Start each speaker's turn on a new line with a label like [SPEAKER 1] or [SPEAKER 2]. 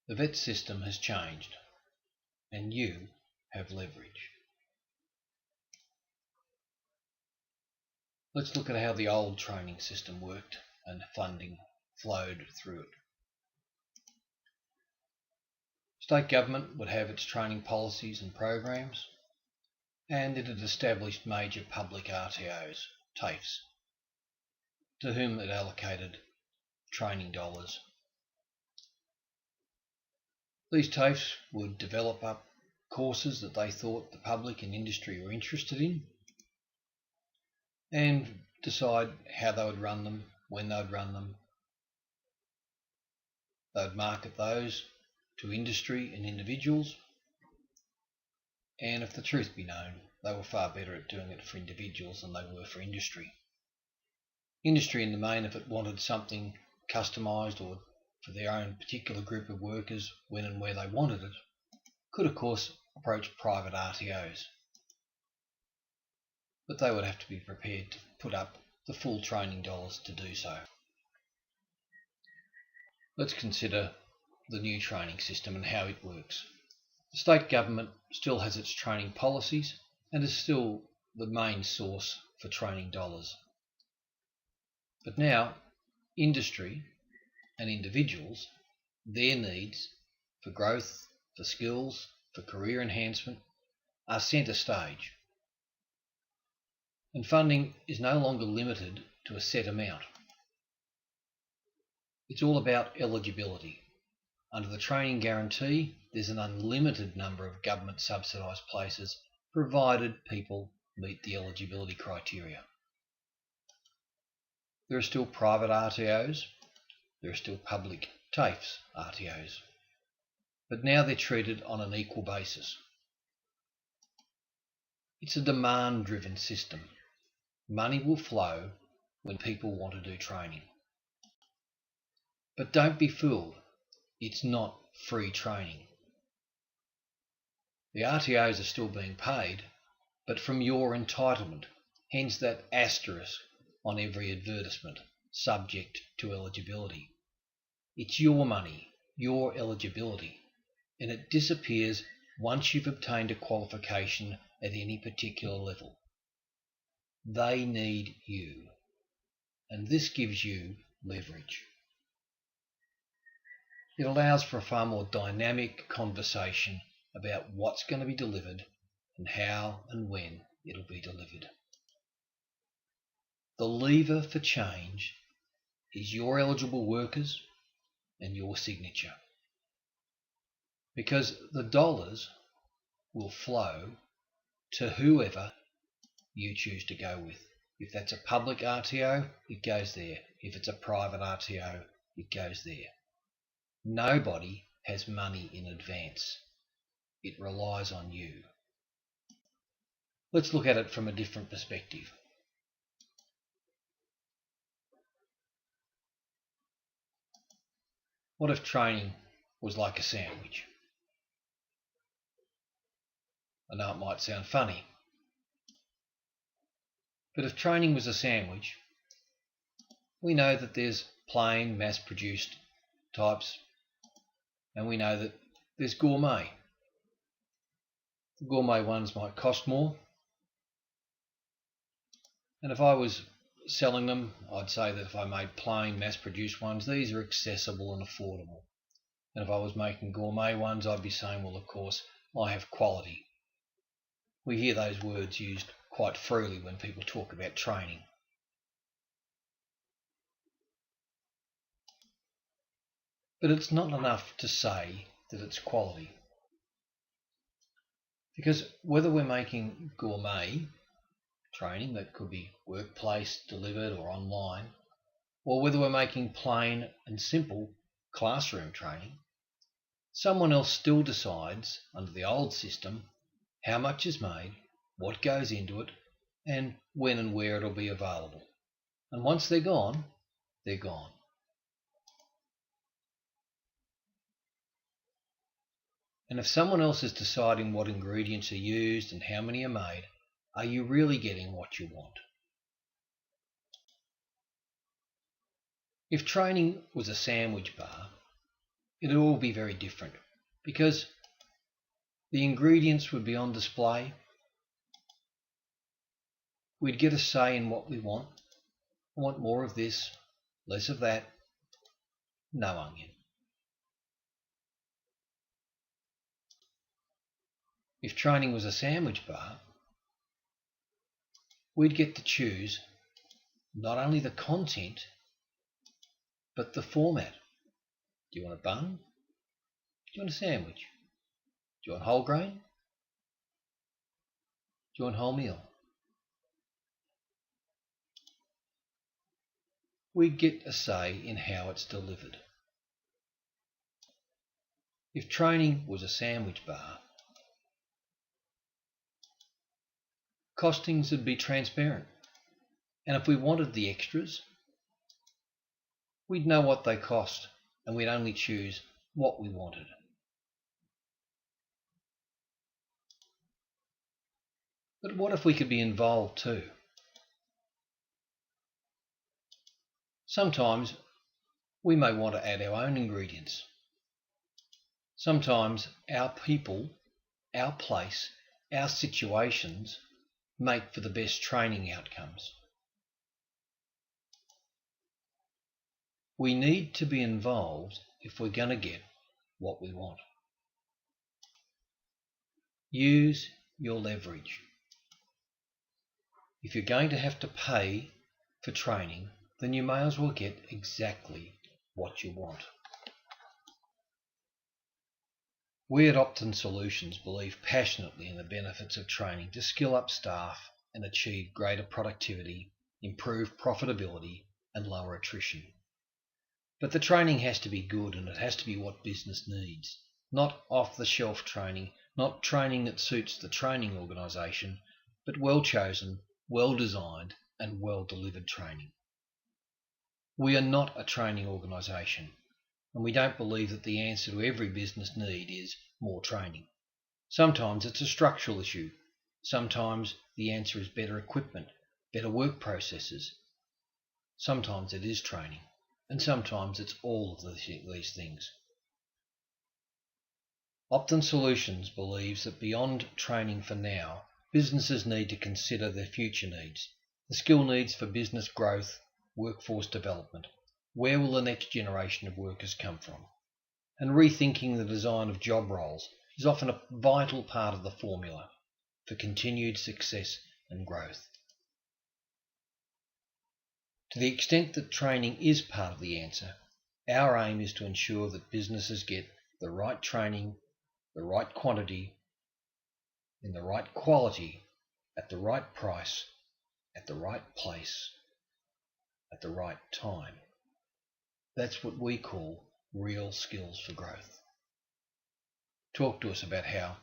[SPEAKER 1] The vet system has changed, and you have leverage. Let's look at how the old training system worked and funding flowed through it. State government would have its training policies and programs, and it had established major public RTOs, TAFEs, to whom it allocated training dollars. These TAFEs would develop up courses that they thought the public and industry were interested in and decide how they would run them, when they would run them. They would market those to industry and individuals, and if the truth be known, they were far better at doing it for individuals than they were for industry. Industry in the main, if it wanted something customised or for their own particular group of workers when and where they wanted it, could of course approach private RTOs. But they would have to be prepared to put up the full training dollars to do so. Let's consider the new training system and how it works. The state government still has its training policies and is still the main source for training dollars. But now, industry and individuals, their needs for growth, for skills, for career enhancement are centre stage. And funding is no longer limited to a set amount. It's all about eligibility. Under the training guarantee, there's an unlimited number of government subsidised places provided people meet the eligibility criteria. There are still private RTOs, there are still public TAFEs RTOs, but now they're treated on an equal basis. It's a demand-driven system. Money will flow when people want to do training. But don't be fooled, it's not free training. The RTOs are still being paid, but from your entitlement, hence that asterisk on every advertisement, subject to eligibility. It's your money, your eligibility, and it disappears once you've obtained a qualification at any particular level. They need you, and this gives you leverage. It allows for a far more dynamic conversation about what's going to be delivered and how and when it'll be delivered. The lever for change is your eligible workers and your signature. Because the dollars will flow to whoever you choose to go with. If that's a public RTO, it goes there. If it's a private RTO, it goes there. Nobody has money in advance. It relies on you. Let's look at it from a different perspective. What if training was like a sandwich? I know it might sound funny, but if training was a sandwich, we know that there's plain, mass-produced types, and we know that there's gourmet. The gourmet ones might cost more, and if I was selling them, I'd say that if I made plain, mass-produced ones, these are accessible and affordable. And if I was making gourmet ones, I'd be saying, well, of course, I have quality. We hear those words used quite freely when people talk about training. But it's not enough to say that it's quality. Because whether we're making gourmet training that could be workplace delivered or online, or whether we're making plain and simple classroom training, someone else still decides under the old system how much is made, what goes into it, and when and where it'll be available. And once they're gone, they're gone. And if someone else is deciding what ingredients are used and how many are made, are you really getting what you want? If training was a sandwich bar, it'd all be very different, because the ingredients would be on display. We'd get a say in what we want. I want more of this, less of that, no onion. If training was a sandwich bar, we'd get to choose not only the content, but the format. Do you want a bun? Do you want a sandwich? Do you want whole grain? Do you want wholemeal? We get a say in how it's delivered. If training was a sandwich bar, costings would be transparent. And if we wanted the extras, we'd know what they cost, and we'd only choose what we wanted. But what if we could be involved too? Sometimes we may want to add our own ingredients. Sometimes our people, our place, our situations make for the best training outcomes. We need to be involved if we're going to get what we want. Use your leverage. If you're going to have to pay for training, then you may as well get exactly what you want. We at Optin Solutions believe passionately in the benefits of training to skill up staff and achieve greater productivity, improve profitability, and lower attrition. But the training has to be good, and it has to be what business needs. Not off-the-shelf training, not training that suits the training organisation, but well-chosen, well-designed and well-delivered training. We are not a training organisation, and we don't believe that the answer to every business need is more training. Sometimes it's a structural issue. Sometimes the answer is better equipment, better work processes. Sometimes it is training, and sometimes it's all of these things. Optin Solutions believes that beyond training for now, businesses need to consider their future needs, the skill needs for business growth, workforce development. Where will the next generation of workers come from? And rethinking the design of job roles is often a vital part of the formula for continued success and growth. To the extent that training is part of the answer, our aim is to ensure that businesses get the right training, the right quantity, in the right quality, at the right price, at the right place, at the right time. That's what we call real skills for growth. Talk to us about how